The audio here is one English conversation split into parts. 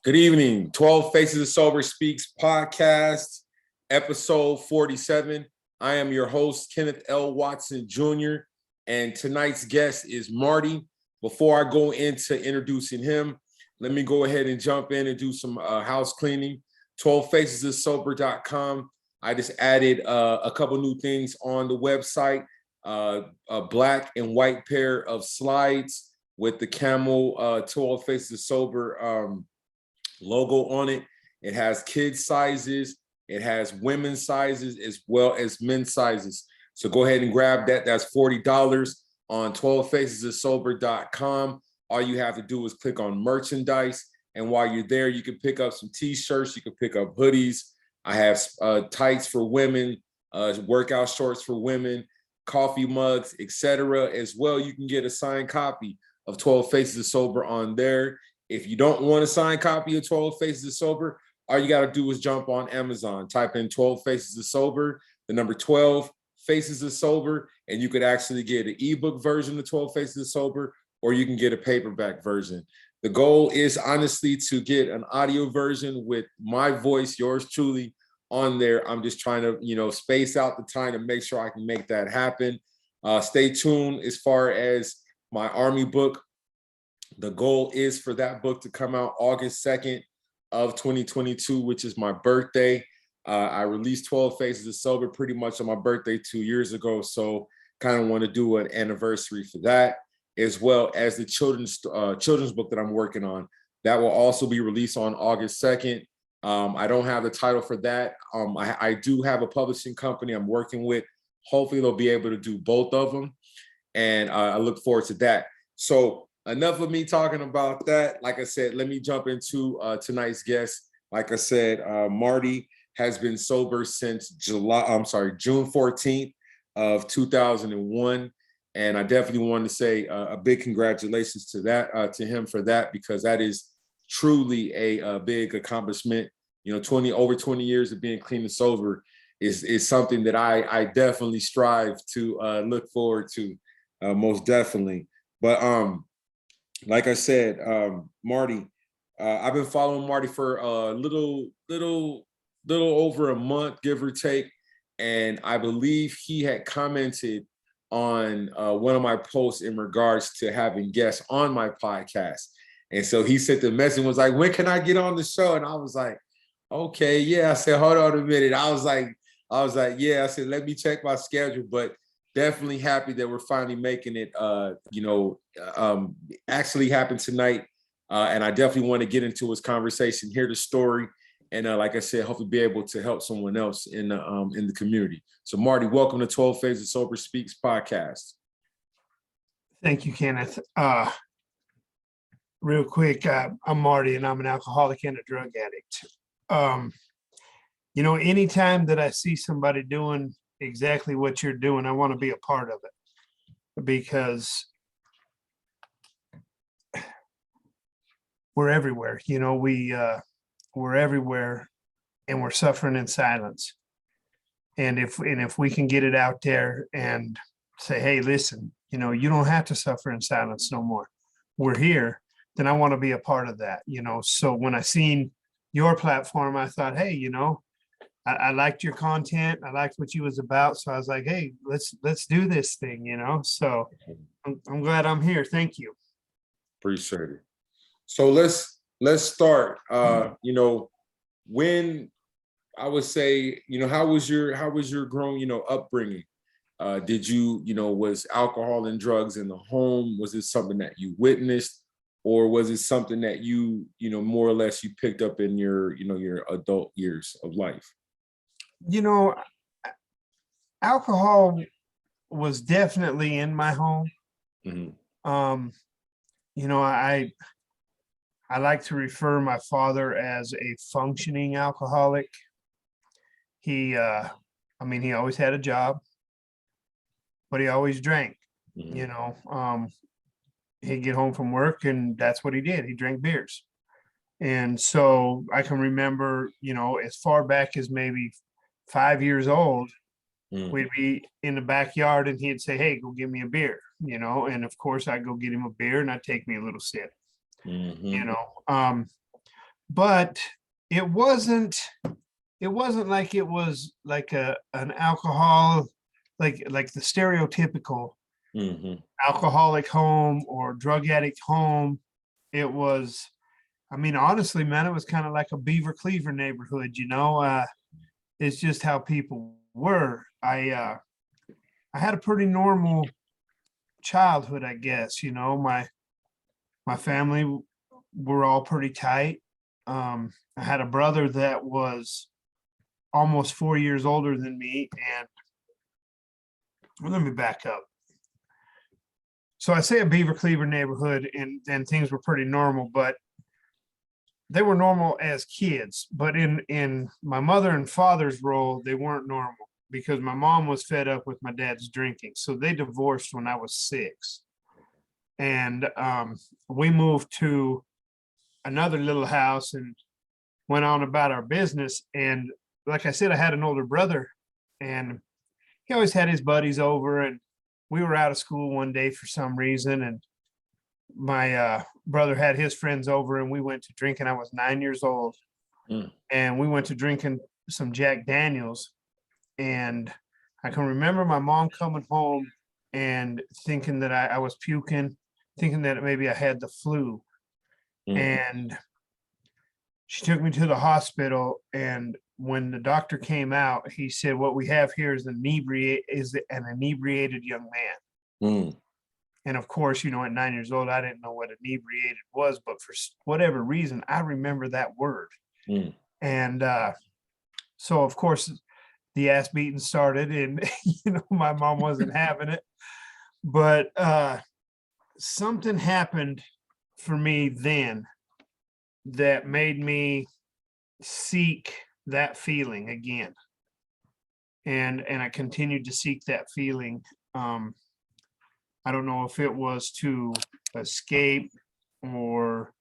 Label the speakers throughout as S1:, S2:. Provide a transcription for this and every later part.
S1: Good evening. 12 Faces of Sober Speaks podcast, episode 47. I am your host, Kenneth L. Watson Jr., and tonight's guest is Marty. Before I go into introducing him, let me go ahead and jump in and do some house cleaning. 12facesofsober.com. I just added a couple new things on the website. A black and white pair of slides with the camel 12 Faces of Sober logo on it. It has kids sizes, it has women's sizes as well as men's sizes. So go ahead and grab that. That's $40 on 12facesofsober.com. All you have to do is click on merchandise. And while you're there, you can pick up some t-shirts, you can pick up hoodies. I have tights for women, workout shorts for women, coffee mugs, etc. As well, you can get a signed copy of 12 Faces of Sober on there. If you don't want a signed copy of 12 Faces of Sober, all you got to do is jump on Amazon, type in 12 Faces of Sober, the number 12 Faces of Sober, and you could actually get an ebook version of 12 Faces of Sober, or you can get a paperback version. The goal is honestly to get an audio version with my voice, yours truly, on there. I'm just trying to, space out the time to make sure I can make that happen. Stay tuned as far as my Army book. The goal is for that book to come out August 2nd of 2022, which is my birthday. I released 12 Faces of Sober pretty much on my birthday 2 years ago. So kind of want to do an anniversary for that, as well as the children's book that I'm working on. That will also be released on August 2nd. I don't have the title for that. I do have a publishing company I'm working with. Hopefully they'll be able to do both of them. And I look forward to that. So enough of me talking about that. Like I said, let me jump into tonight's guest. Like I said, Marty has been sober since June 14th of 2001. And I definitely want to say a big congratulations to him for that, because that is truly a big accomplishment. Over 20 years of being clean and sober is something that I definitely strive to look forward to, most definitely. But like I said, Marty, I've been following Marty for a little over a month, give or take. And I believe he had commented on one of my posts in regards to having guests on my podcast. And so he sent the message, was like, when can I get on the show? And I was like, okay, yeah. I said, hold on a minute. I was like, yeah. I said, let me check my schedule. But definitely happy that we're finally making it, actually happen tonight. And I definitely want to get into his conversation, hear the story. And like I said, hopefully be able to help someone else in the community. So Marty, welcome to 12 Faces of Sober Speaks podcast.
S2: Thank you, Kenneth. Real quick, I'm Marty and I'm an alcoholic and a drug addict. Anytime that I see somebody doing exactly what you're doing, I want to be a part of it, because we're everywhere. We're everywhere and we're suffering in silence. And if we can get it out there and say, hey, listen, you don't have to suffer in silence no more. We're here. Then I want to be a part of that, So when I seen your platform, I thought, hey, I liked your content. I liked what you was about. So I was like, hey, let's do this thing, So I'm glad I'm here. Thank you.
S1: Appreciate it. So let's start. When I would say, how was your growing, upbringing? Did you, was alcohol and drugs in the home? Was it something that you witnessed, or was it something that you more or less you picked up in your adult years of life?
S2: Alcohol was definitely in my home.
S1: Mm-hmm.
S2: I like to refer my father as a functioning alcoholic. He always had a job, but he always drank.
S1: Mm-hmm.
S2: He'd get home from work and that's what he did. He drank beers. And so I can remember, as far back as maybe 5 years old, we'd be in the backyard and he'd say, hey, go give me a beer, and of course I'd go get him a beer and I'd take me a little sip.
S1: Mm-hmm.
S2: but it wasn't like it was like an alcohol, like the stereotypical
S1: Hmm.
S2: alcoholic home or drug addict home. It was, I mean, honestly, man, it was kind of like a Beaver Cleaver neighborhood, it's just how people were. I had a pretty normal childhood, I guess. My family were all pretty tight. I had a brother that was almost 4 years older than me, and well, let me back up. So I say a Beaver Cleaver neighborhood, and things were pretty normal, but they were normal as kids. But in my mother and father's role, they weren't normal because my mom was fed up with my dad's drinking. So they divorced when I was 6. And we moved to another little house and went on about our business. And like I said, I had an older brother, and he always had his buddies over. And we were out of school one day for some reason, and my brother had his friends over, and we went to drinking. I was 9 years old,
S1: Mm.
S2: and we went to drinking some Jack Daniels. And I can remember my mom coming home and thinking that I was puking, thinking that maybe I had the flu.
S1: Mm.
S2: And she took me to the hospital. And when the doctor came out, he said, "What we have here is an inebriated young man."
S1: Mm.
S2: And of course, at 9 years old, I didn't know what inebriated was, but for whatever reason, I remember that word.
S1: Mm.
S2: And so, of course, the ass beating started, and my mom wasn't having it. But something happened for me then that made me seek that feeling again, and I continued to seek that feeling. I don't know if it was to escape, or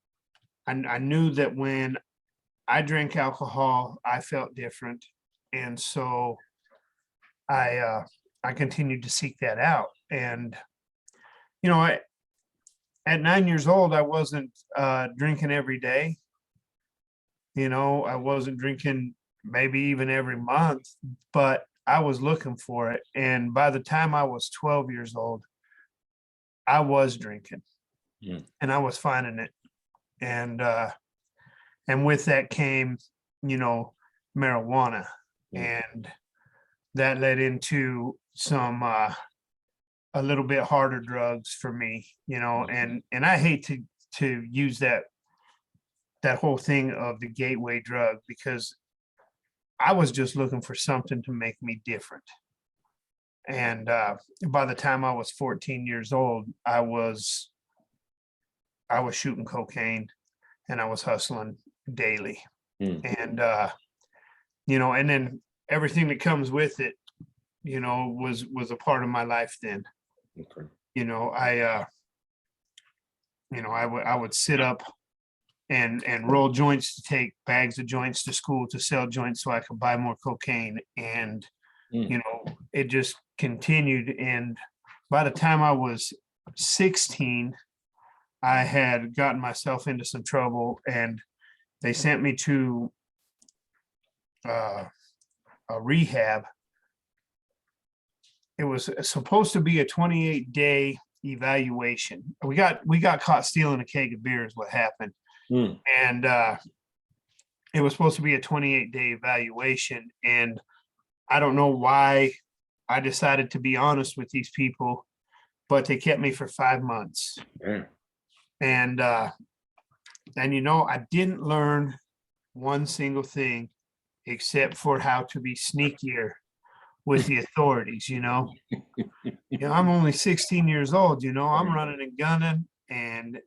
S2: I knew that when I drank alcohol, I felt different. And so I continued to seek that out. And, at 9 years old, I wasn't drinking every day. I wasn't drinking maybe even every month, but I was looking for it. And by the time I was 12 years old, I was drinking,
S1: Mm.
S2: and I was finding it. And with that came, marijuana,
S1: Mm.
S2: and that led into some a little bit harder drugs for me, and I hate to use that whole thing of the gateway drug, because I was just looking for something to make me different. And by the time I was 14 years old, I was shooting cocaine, and I was hustling daily.
S1: Mm.
S2: And and then everything that comes with it, was a part of my life then.
S1: Okay.
S2: I would sit up and roll joints to take bags of joints to school to sell joints so I could buy more cocaine. And
S1: Mm.
S2: it just continued. And by the time I was 16, I had gotten myself into some trouble, and they sent me to uh, a rehab. It was supposed to be a 28-day evaluation. We got caught stealing a keg of beer is what happened.
S1: Mm.
S2: And it was supposed to be a 28-day evaluation. And I don't know why I decided to be honest with these people, but they kept me for 5 months.
S1: Yeah.
S2: And I didn't learn one single thing except for how to be sneakier with the authorities. I'm only 16 years old, I'm running and gunning, and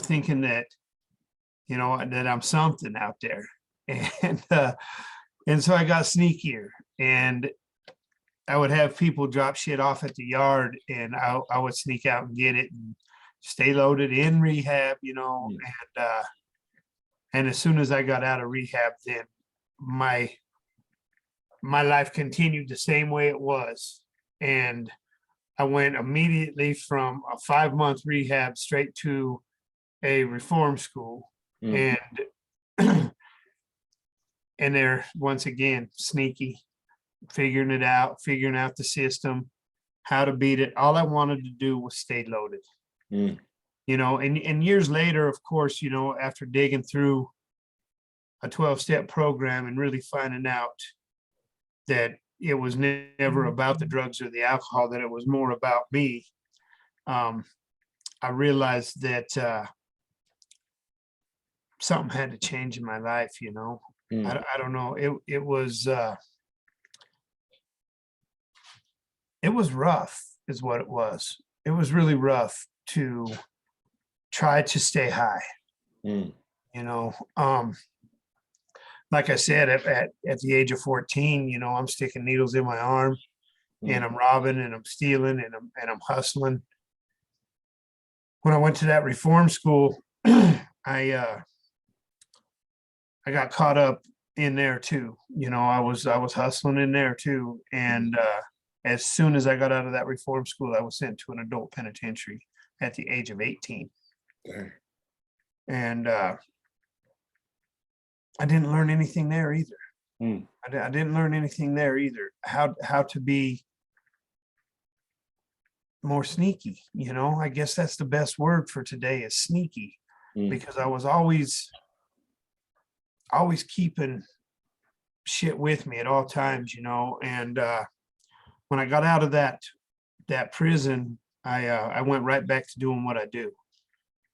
S2: thinking that that I'm something out there. And so I got sneakier, and I would have people drop shit off at the yard, and I would sneak out and get it and stay loaded in rehab.
S1: Mm.
S2: And as soon as I got out of rehab, then my life continued the same way it was. And I went immediately from a 5-month rehab straight to a reform school.
S1: Mm.
S2: And And they're once again sneaky, figuring out the system, how to beat it. All I wanted to do was stay loaded.
S1: Mm.
S2: And years later, of course, after digging through a 12-step program and really finding out that it was never about the drugs or the alcohol, that it was more about me, I realized that something had to change in my life.
S1: Mm.
S2: I don't know. It was rough, is what it was. It was really rough to try to stay high.
S1: Mm.
S2: Like I said, at the age of 14, I'm sticking needles in my arm, and I'm robbing and I'm stealing and I'm hustling. When I went to that reform school, I got caught up in there too. I was hustling in there too. And as soon as I got out of that reform school, I was sent to an adult penitentiary at the age of 18.
S1: Dang.
S2: And I didn't learn anything there either.
S1: Mm.
S2: I didn't learn anything there either. How to be more sneaky. I guess that's the best word for today, is sneaky, because I was always keeping shit with me at all times, and when I got out of that prison, I went right back to doing what I do.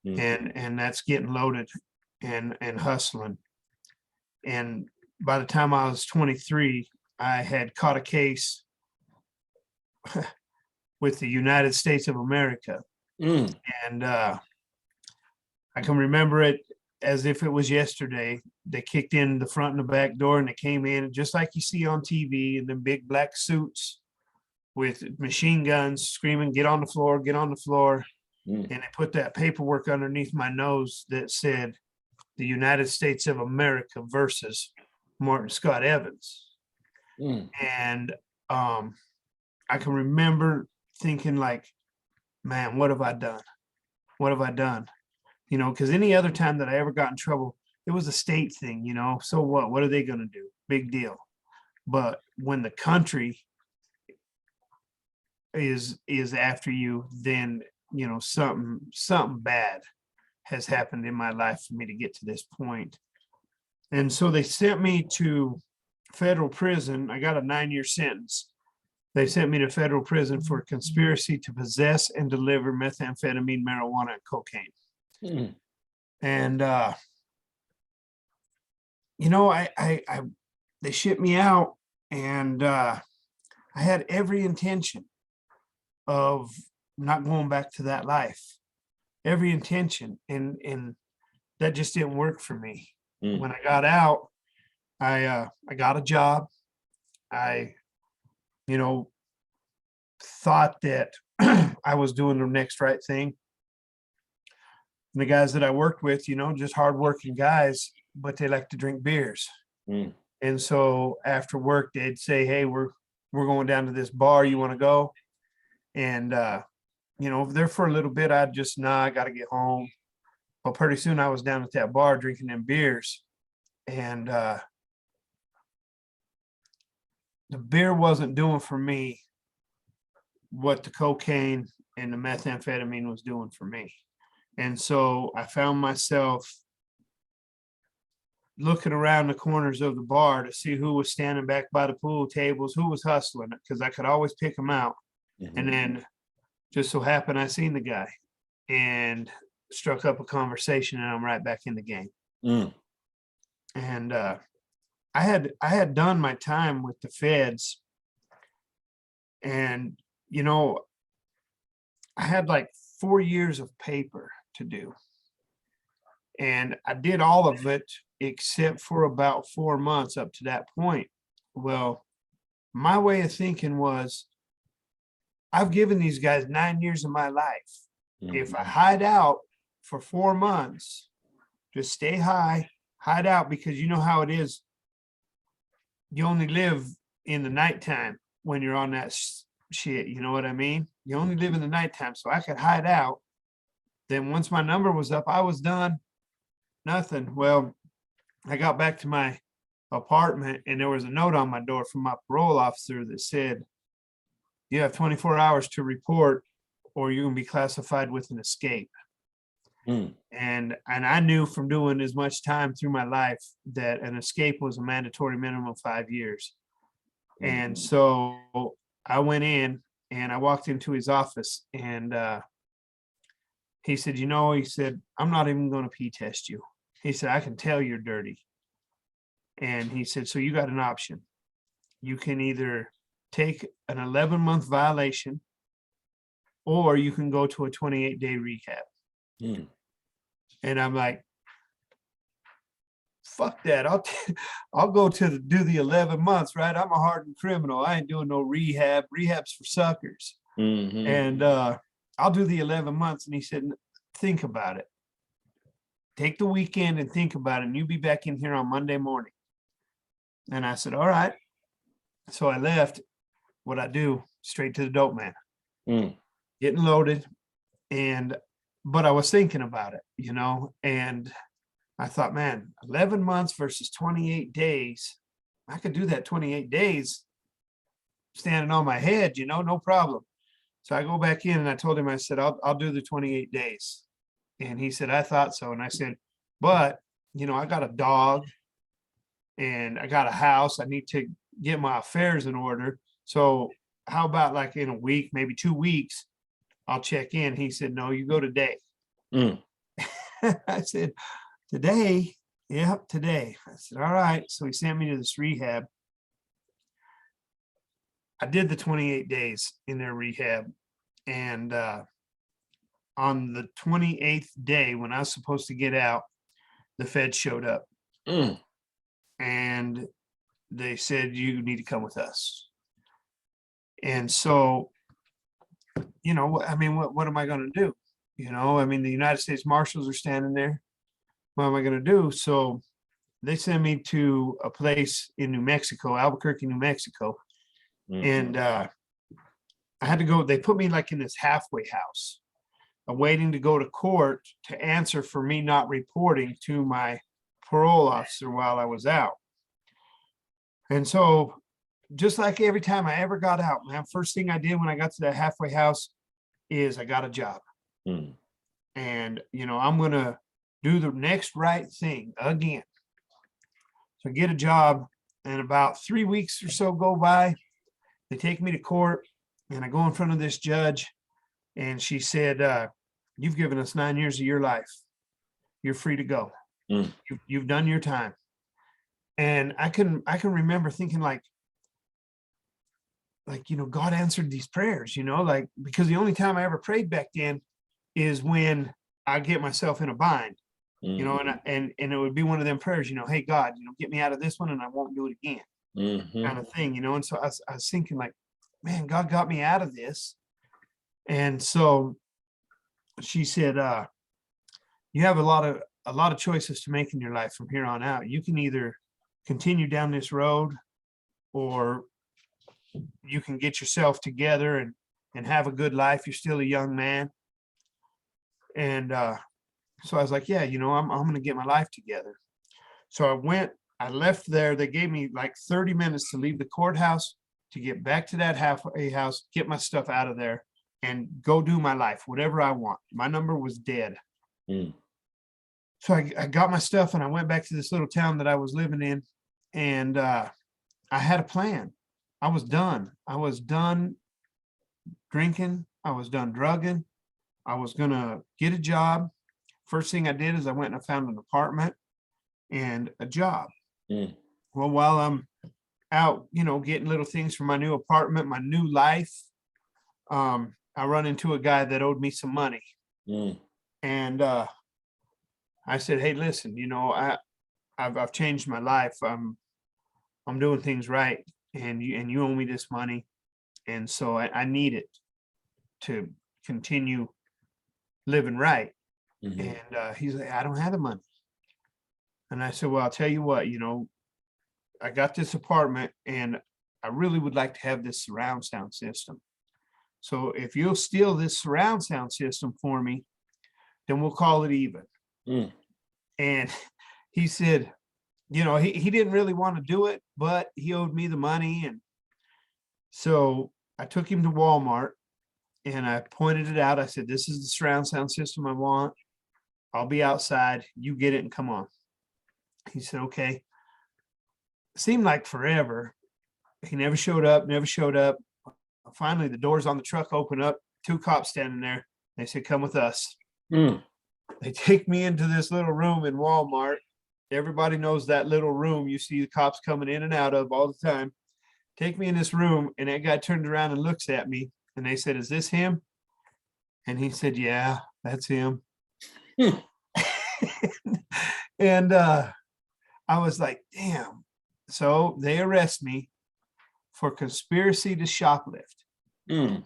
S2: And that's getting loaded and hustling. And by the time I was 23, I had caught a case with the United States of America. And I can remember it as if it was yesterday. They kicked in the front and the back door, and they came in just like you see on TV, in them big black suits with machine guns, screaming, "Get on the floor, get on the floor." And they put that paperwork underneath my nose that said, "The United States of America versus Martin Scott Evans." And I can remember thinking, like, man, what have I done? What have I done? Because any other time that I ever got in trouble, it was a state thing, so what? What are they going to do? Big deal. But when the country is after you, then, something bad has happened in my life for me to get to this point. And so they sent me to federal prison. I got a 9-year sentence. They sent me to federal prison for conspiracy to possess and deliver methamphetamine, marijuana, and cocaine. And they shipped me out, and I had every intention of not going back to that life. Every intention, and that just didn't work for me. When I got out, I got a job. I thought that I was doing the next right thing. And the guys that I worked with, just hardworking guys, but they like to drink beers. And so after work, they'd say, "Hey, we're going down to this bar. You want to go?" And there for a little bit, I'd just, "Nah, I got to get home." But pretty soon I was down at that bar drinking them beers, and the beer wasn't doing for me what the cocaine and the methamphetamine was doing for me. And so I found myself looking around the corners of the bar to see who was standing back by the pool tables, who was hustling, because I could always pick them out. And then just so happened I seen the guy and struck up a conversation, and I'm right back in the game. And I had done my time with the feds, and I had like 4 years of paper to do, and I did all of it except for about 4 months up to that point. Well, my way of thinking was, I've given these guys 9 years of my life. If I hide out for 4 months, just stay high, hide out, because you know how it is. You only live in the nighttime when you're on that shit. You know what I mean? You only live in the nighttime. So I could hide out. Then once my number was up, I was done. Nothing. Well, I got back to my apartment and there was a note on my door from my parole officer that said, you have 24 hours to report or you're going to be classified with an escape.
S1: Mm.
S2: And I knew from doing as much time through my life that an escape was a mandatory minimum of 5 years. And so I went in and I walked into his office and he said, he said, I'm not even going to pee test you. He said, I can tell you're dirty. And he said, so you got an option. You can either take an 11-month violation or you can go to a 28-day rehab.
S1: Mm.
S2: And I'm like, fuck that. I'll go to do the 11 months, right? I'm a hardened criminal. I ain't doing no rehab. Rehab's for suckers.
S1: Mm-hmm.
S2: And I'll do the 11 months. And he said, think about it. Take the weekend and think about it. And you'll be back in here on Monday morning. And I said, all right. So I left. What I do, straight to the dope man.
S1: Mm.
S2: Getting loaded. But I was thinking about it, and I thought, man, 11 months versus 28 days. I could do that 28 days standing on my head, no problem. So I go back in and I told him, I said, I'll do the 28 days. And he said, I thought so. And I said, but, I got a dog and I got a house. I need to get my affairs in order. So how about like in a week, maybe 2 weeks, I'll check in. He said, no, you go today.
S1: Mm.
S2: I said, today? Yeah, today. I said, all right. So he sent me to this rehab. I did the 28 days in their rehab. And on the 28th day, when I was supposed to get out, the feds showed up.
S1: Mm.
S2: And they said, you need to come with us. And so, what am I going to do? The United States Marshals are standing there. What am I going to do? So they sent me to a place in New Mexico, Albuquerque, New Mexico.
S1: Mm-hmm.
S2: And I had to go, they put me like in this halfway house, waiting to go to court to answer for me not reporting to my parole officer while I was out. And so just like every time I ever got out, man, first thing I did when I got to that halfway house is I got a job.
S1: Mm.
S2: And, I'm going to do the next right thing again. So I get a job and about 3 weeks or so go by. They take me to court and I go in front of this judge and she said, you've given us 9 years of your life. You're free to go.
S1: Mm.
S2: You've done your time. And I can remember thinking like, God answered these prayers, because the only time I ever prayed back then is when I get myself in a bind,
S1: Mm-hmm.
S2: and it would be one of them prayers, hey, God, get me out of this one and I won't do it again,
S1: Mm-hmm.
S2: kind of thing, and so I was thinking like, man, God got me out of this. And so she said, you have a lot of choices to make in your life from here on out. You can either continue down this road or you can get yourself together and have a good life. You're still a young man. And so I was like, yeah, I'm going to get my life together. So I left there. They gave me like 30 minutes to leave the courthouse, to get back to that halfway house, get my stuff out of there and go do my life, whatever I want. My number was dead.
S1: Mm.
S2: So I got my stuff and I went back to this little town that I was living in. And I had a plan. I was done. I was done drinking. I was done drugging. I was going to get a job. First thing I did is I went and I found an apartment and a job.
S1: Mm.
S2: Well, while I'm out, getting little things for my new apartment, my new life, I run into a guy that owed me some money.
S1: Mm.
S2: And I said, hey, listen, I've changed my life. I'm doing things right. And you owe me this money. And so I need it to continue living right.
S1: Mm-hmm.
S2: And he's like, I don't have the money. And I said, well, I'll tell you what, I got this apartment and I really would like to have this surround sound system. So if you'll steal this surround sound system for me, then we'll call it even.
S1: Mm.
S2: And he said, he didn't really want to do it, but he owed me the money. And so I took him to Walmart and I pointed it out. I said, this is the surround sound system I want. I'll be outside. You get it and come on. He said, okay. Seemed like forever. He never showed up. Finally, the doors on the truck open up, 2 cops standing there. They said, come with us.
S1: Mm.
S2: They take me into this little room in Walmart. Everybody knows that little room you see the cops coming in and out of all the time. Take me in this room, and that guy turned around and looks at me, and they said, is this him? And he said, yeah, that's him. And I was like, damn. So they arrest me for conspiracy to shoplift.
S1: Mm.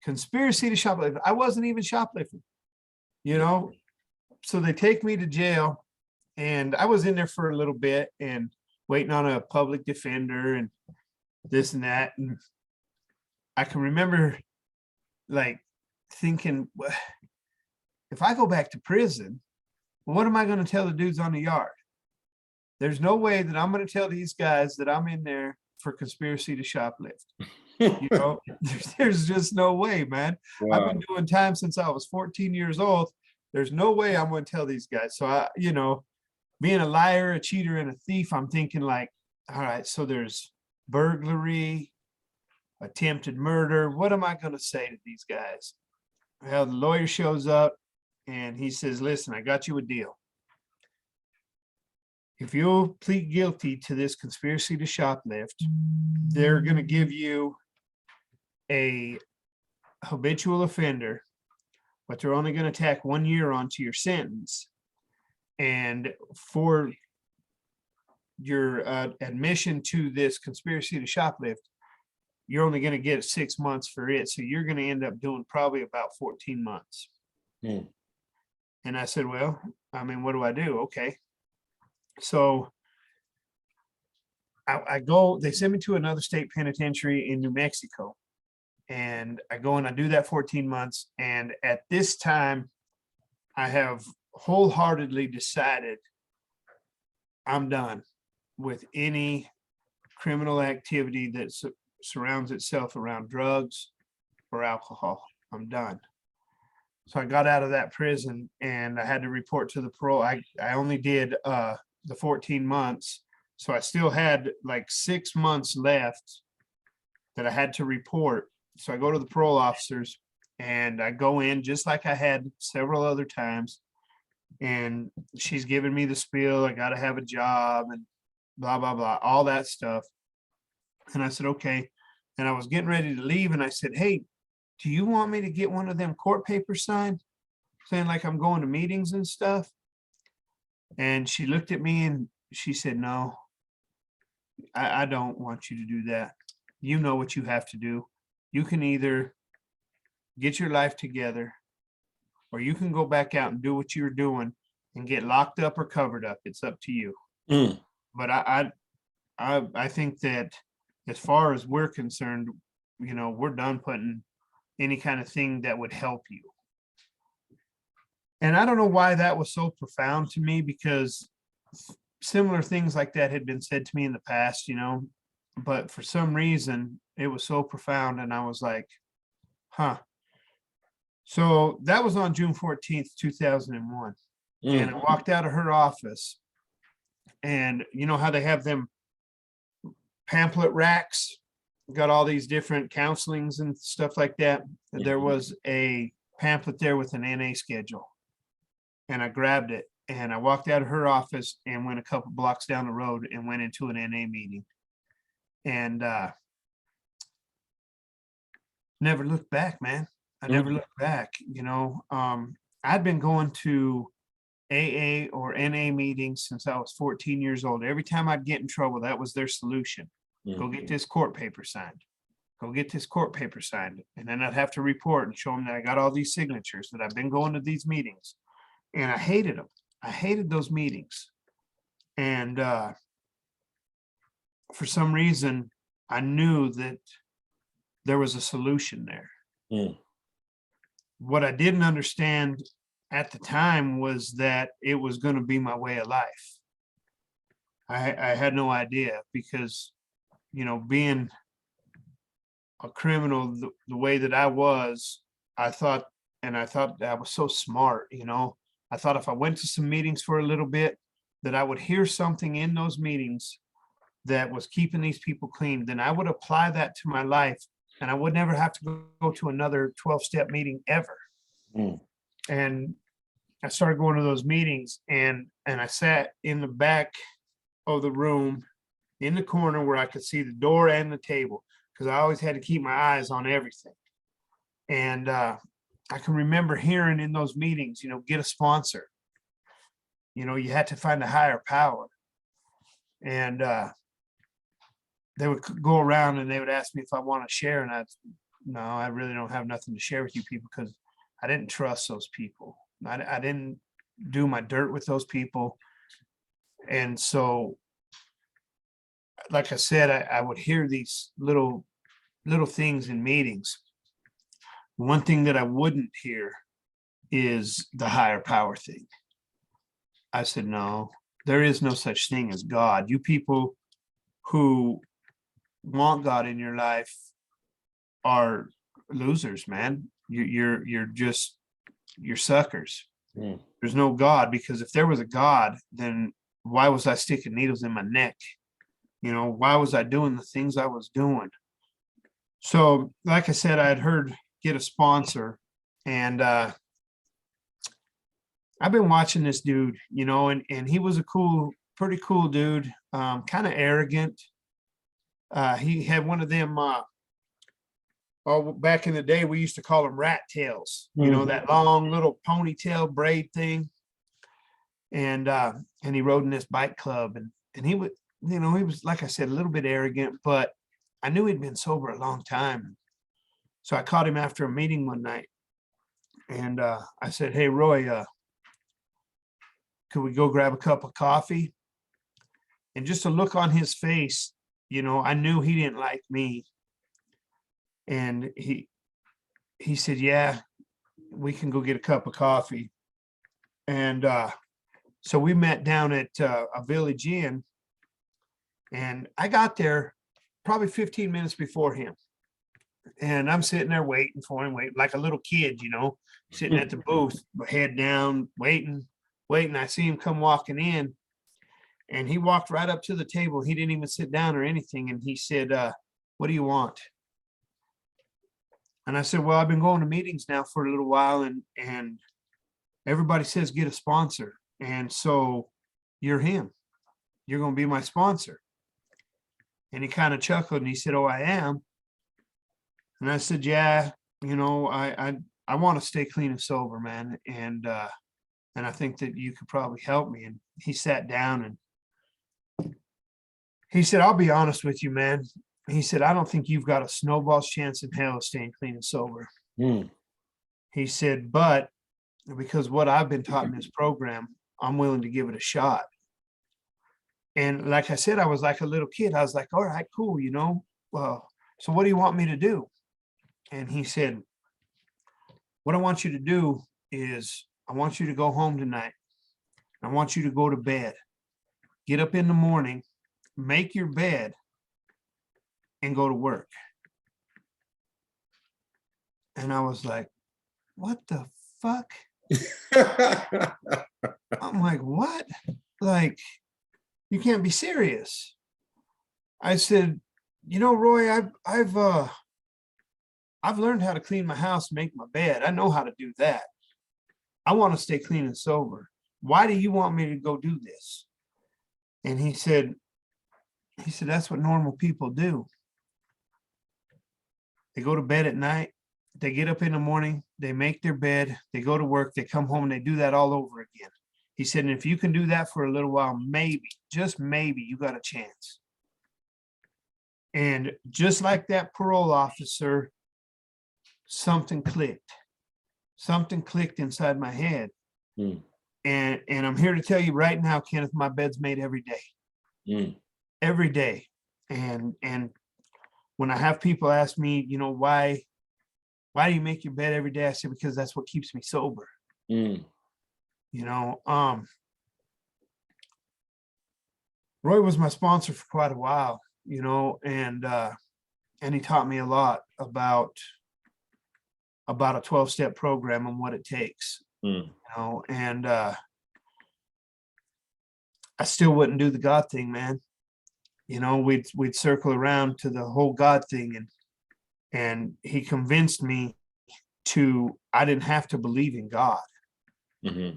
S2: Conspiracy to shoplift. I wasn't even shoplifting, So they take me to jail, and I was in there for a little bit and waiting on a public defender and this and that. And I can remember like thinking, if I go back to prison, what am I going to tell the dudes on the yard? There's no way that I'm going to tell these guys that I'm in there for conspiracy to shoplift. There's just no way, man.
S1: Wow.
S2: I've been doing time since I was 14 years old. There's no way I'm going to tell these guys. So being a liar, a cheater, and a thief, I'm thinking like, all right, so there's burglary, attempted murder. What am I going to say to these guys? Well, the lawyer shows up and he says, listen, I got you a deal. If you'll plead guilty to this conspiracy to shoplift, they're going to give you a habitual offender, but they're only going to tack 1 year onto your sentence. And for your admission to this conspiracy to shoplift, you're only going to get 6 months for it. So you're going to end up doing probably about 14 months.
S1: Mm.
S2: And I said, well, what do I do? Okay. So I go, they send me to another state penitentiary in New Mexico. And I go and I do that 14 months. And at this time, I have wholeheartedly decided I'm done with any criminal activity that surrounds itself around drugs or alcohol. I'm done. So I got out of that prison and I had to report to the parole. I only did the 14 months. So I still had like 6 months left that I had to report. So I go to the parole officers and I go in just like I had several other times. And she's giving me the spiel. I got to have a job and blah, blah, blah, all that stuff. And I said, okay. And I was getting ready to leave. And I said, hey, do you want me to get one of them court papers signed? Saying like I'm going to meetings and stuff. And she looked at me and she said, no, I don't want you to do that. You know what you have to do. You can either get your life together or you can go back out and do what you're doing and get locked up or covered up. It's up to you.
S1: Mm.
S2: But I think that as far as we're concerned, we're done putting any kind of thing that would help you. And I don't know why that was so profound to me, because similar things like that had been said to me in the past, but for some reason it was so profound. And I was like, huh. So that was on June 14th, 2001.
S1: Mm.
S2: And I walked out of her office, and you know how they have them pamphlet racks, got all these different counselings and stuff like that. Mm-hmm. There was a pamphlet there with an NA schedule, and I grabbed it and I walked out of her office and went a couple blocks down the road and went into an NA meeting, and never looked back, man. I never looked back. I'd been going to AA or NA meetings since I was 14 years old. Every time I'd get in trouble, that was their solution. Go get this court paper signed. Go get this court paper signed. And then I'd have to report and show them that I got all these signatures, that I've been going to these meetings. And I hated them. I hated those meetings. And for some reason, I knew that there was a solution there.
S1: Mm.
S2: What I didn't understand at the time was that it was going to be my way of life. I had no idea because, being a criminal the way that I was, I thought, I thought that I was so smart. I thought if I went to some meetings for a little bit, that I would hear something in those meetings that was keeping these people clean, then I would apply that to my life and I would never have to go to another 12-step meeting ever.
S1: Mm.
S2: And I started going to those meetings, and I sat in the back of the room in the corner where I could see the door and the table, because I always had to keep my eyes on everything. And I can remember hearing in those meetings, get a sponsor. You had to find a higher power. And they would go around and they would ask me if I want to share. And no, I really don't have nothing to share with you people, because I didn't trust those people. I didn't do my dirt with those people. And so, like I said, I would hear these little things in meetings. One thing that I wouldn't hear is the higher power thing. I said, no, there is no such thing as God. You people who want God in your life are losers, man. You're suckers.
S1: Mm.
S2: There's no God, because if there was a God, then why was I sticking needles in my neck? Why was I doing the things I was doing? So, like I said, I had heard get a sponsor, and I've been watching this dude, and he was a pretty cool dude, kind of arrogant. He had one of them, back in the day, we used to call them rat tails, that long little ponytail braid thing. And he rode in this bike club, and he would, he was, like I said, a little bit arrogant, but I knew he'd been sober a long time. So I caught him after a meeting one night, and I said, "Hey, Roy, could we go grab a cup of coffee?" And just a look on his face, I knew he didn't like me. And he said, "Yeah, we can go get a cup of coffee." And so we met down at a Village Inn, and I got there probably 15 minutes before him. And I'm sitting there waiting for him, waiting like a little kid, sitting at the booth, head down, waiting. I see him come walking in, and he walked right up to the table. He didn't even sit down or anything. And he said, "What do you want?" And I said, "Well, I've been going to meetings now for a little while, and everybody says get a sponsor. And so you're him. You're going to be my sponsor." And he kind of chuckled and he said, "Oh, I am." And I said, "Yeah, I want to stay clean and sober, man. And I think that you could probably help me." And he sat down and he said, "I'll be honest with you, man." He said, "I don't think you've got a snowball's chance in hell of staying clean and sober."
S1: Mm.
S2: He said, "But because what I've been taught in this program, I'm willing to give it a shot." And like I said, I was like a little kid. I was like, "All right, cool, well, so what do you want me to do?" And he said, "What I want you to do is I want you to go home tonight. I want you to go to bed, get up in the morning, make your bed, and go to work." And I was like, "What the fuck?" I'm like, "What? Like, you can't be serious." I said, "Roy, I've learned how to clean my house, make my bed. I know how to do that. I want to stay clean and sober. Why do you want me to go do this?" And he said, "That's what normal people do. They go to bed at night, they get up in the morning, they make their bed, they go to work, they come home, and they do that all over again." He said, "And if you can do that for a little while, maybe, just maybe, you got a chance." And just like that parole officer, something clicked. Something clicked inside my head.
S1: Mm.
S2: And I'm here to tell you right now, Kenneth, my bed's made every day.
S1: Mm.
S2: Every day. And when I have people ask me, why do you make your bed every day? I say, because that's what keeps me sober.
S1: Mm.
S2: Roy was my sponsor for quite a while, and he taught me a lot about a 12-step program and what it takes, and I still wouldn't do the God thing, man. We'd circle around to the whole God thing, and he convinced me I didn't have to believe in God.
S1: Mm-hmm.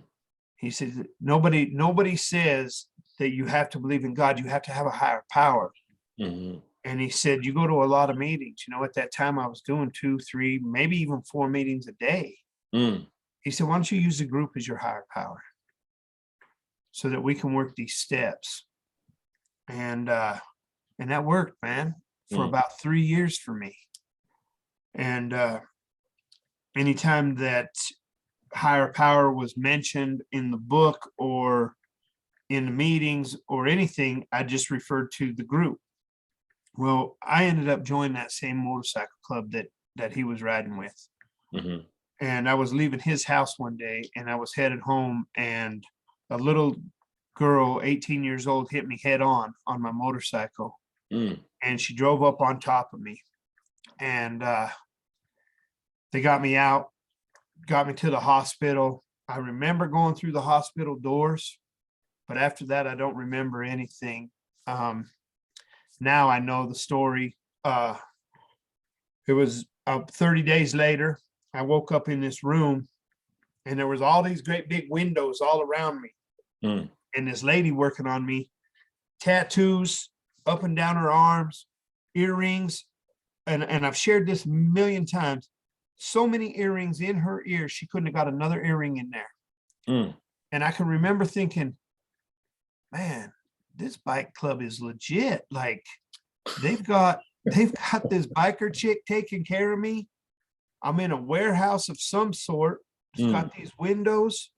S2: He said, nobody says that you have to believe in God. You have to have a higher power.
S1: Mm-hmm.
S2: And he said, you go to a lot of meetings. At that time I was doing 2, 3, maybe even 4 meetings a day.
S1: Mm.
S2: He said, why don't you use the group as your higher power so that we can work these steps? And that worked, man, for about 3 years for me. And anytime that higher power was mentioned in the book or in the meetings or anything, I just referred to the group. Well, I ended up joining that same motorcycle club that he was riding with.
S1: Mm-hmm.
S2: And I was leaving his house one day and I was headed home, and a little girl, 18 years old, hit me head on my motorcycle. And she drove up on top of me, and they got me out, got me to the hospital. I remember going through the hospital doors, but after that, I don't remember anything. Now I know the story. It was 30 days later, I woke up in this room, and there was all these great big windows all around me. And this lady working on me, tattoos up and down her arms, earrings. And I've shared this a million times. So many earrings in her ear, she couldn't have got another earring in there. And I can remember thinking, man, this bike club is legit. Like, they've got this biker chick taking care of me. I'm in a warehouse of some sort. It's got these windows.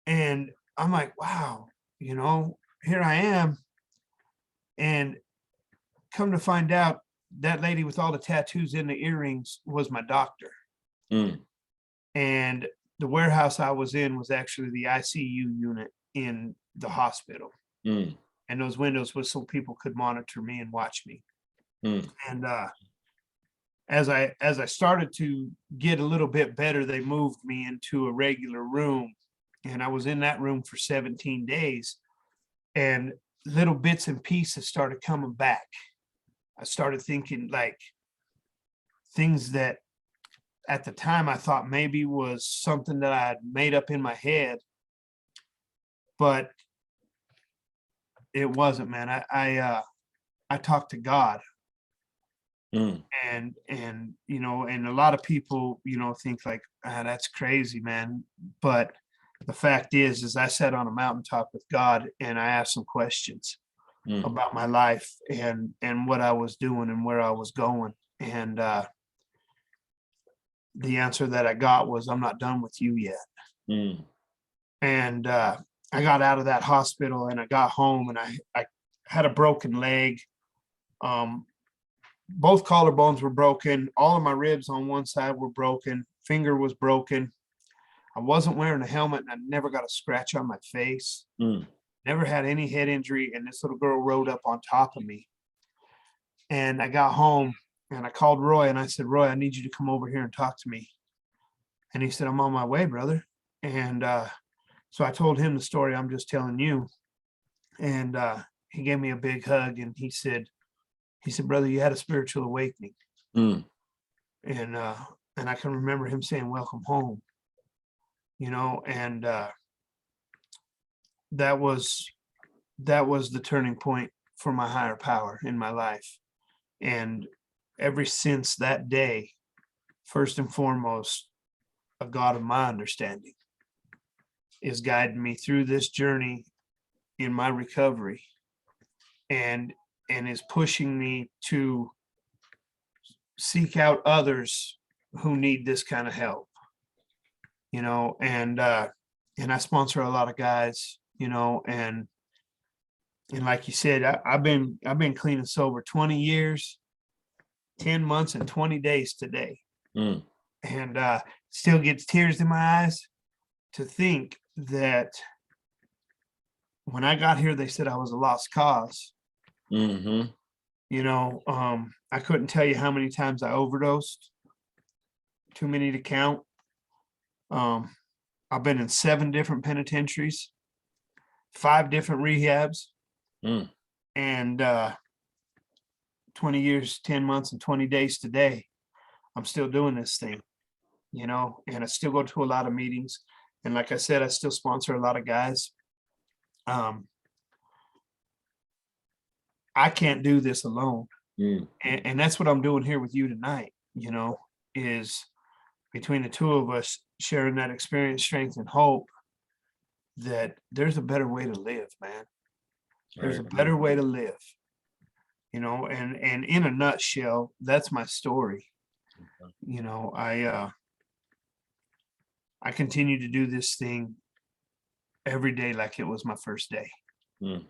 S2: And I'm like, wow, here I am. And come to find out, that lady with all the tattoos and the earrings was my doctor. And the warehouse I was in was actually the ICU unit in the hospital. And those windows was so people could monitor me and watch me. And as I started to get a little bit better, they moved me into a regular room, and I was in that room for 17 days, and little bits and pieces started coming back. I started thinking like things that at the time I thought maybe was something that I had made up in my head, but it wasn't, man. I talked to God. And and a lot of people, think like, that's crazy, man. But the fact is I sat on a mountaintop with God, and I asked some questions about my life and what I was doing and where I was going. And the answer that I got was, I'm not done with you yet. And I got out of that hospital and I got home, and I had a broken leg. Both collarbones were broken. All of my ribs on one side were broken. Finger was broken. I wasn't wearing a helmet, and I never got a scratch on my face. Never had any head injury. And this little girl rode up on top of me. And I got home and I called Roy, and I said, Roy, I need you to come over here and talk to me. And he said, I'm on my way, brother. And so I told him the story I'm just telling you. And he gave me a big hug, and he said, brother, you had a spiritual awakening. And I can remember him saying, welcome home, and that was the turning point for my higher power in my life. And ever since that day, first and foremost, a God of my understanding is guiding me through this journey in my recovery, and is pushing me to seek out others who need this kind of help, and I sponsor a lot of guys, and like you said, I've been clean and sober 20 years, 10 months and 20 days today. And still gets tears in my eyes to think that when I got here, they said I was a lost cause.
S1: Mm-hmm.
S2: You know, I couldn't tell you how many times I overdosed. Too many to count. I've been in 7 different penitentiaries, 5 different rehabs,
S1: Mm.
S2: and 20 years, 10 months, and 20 days today. I'm still doing this thing, you know, and I still go to a lot of meetings. And like I said, I still sponsor a lot of guys. I can't do this alone.
S1: Mm.
S2: And that's what I'm doing here with you tonight, you know, is between the two of us sharing that experience, strength, and hope that there's a better way to live, man. There's a
S1: Right.
S2: better way to live, you know, and in a nutshell, that's my story. You know, I continue to do this thing every day like it was my first day.
S1: Mm.